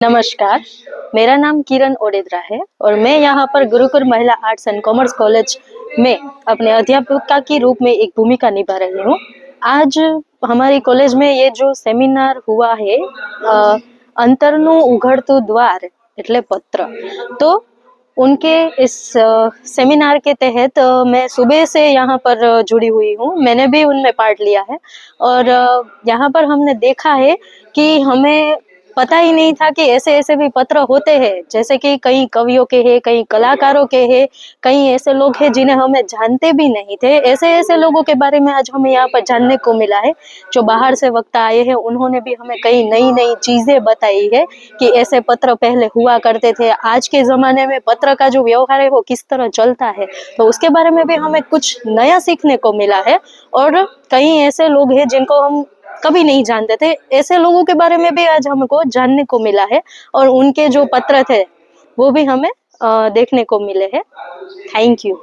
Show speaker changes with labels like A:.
A: नमस्कार, मेरा नाम किरण ओडेद्रा है और मैं यहाँ पर गुरुकुल महिला आर्ट्स एंड कॉमर्स कॉलेज में अपने अध्यापिका के रूप में एक भूमिका निभा रही हूँ। आज हमारी कॉलेज में ये जो सेमिनार हुआ है अंतरનું ઉઘડતું દ્વાર એટલે પત્ર, तो उनके इस सेमिनार के तहत मैं सुबह से यहाँ पर जुड़ी हुई हूँ। मैंने भी उनमें पार्ट लिया है और यहाँ पर हमने देखा है कि हमें पता ही नहीं था कि ऐसे ऐसे भी पत्र होते हैं, जैसे कि कई कवियों के हैं, कई कलाकारों के हैं, कई ऐसे लोग हैं जिन्हें हमें जानते भी नहीं थे। ऐसे ऐसे लोगों के बारे में आज हमें यहाँ पर जानने को मिला है। जो बाहर से वक्ता आए हैं उन्होंने भी हमें कई नई नई चीजें बताई है कि ऐसे पत्र पहले हुआ करते थे, आज के जमाने में पत्र का जो व्यवहार है वो किस तरह चलता है, तो उसके बारे में भी हमें कुछ नया सीखने को मिला है। और कई ऐसे लोग हैं जिनको हम कभी नहीं जानते थे, ऐसे लोगों के बारे में भी आज हमको जानने को मिला है और उनके जो पत्र थे वो भी हमें देखने को मिले हैं। Thank you.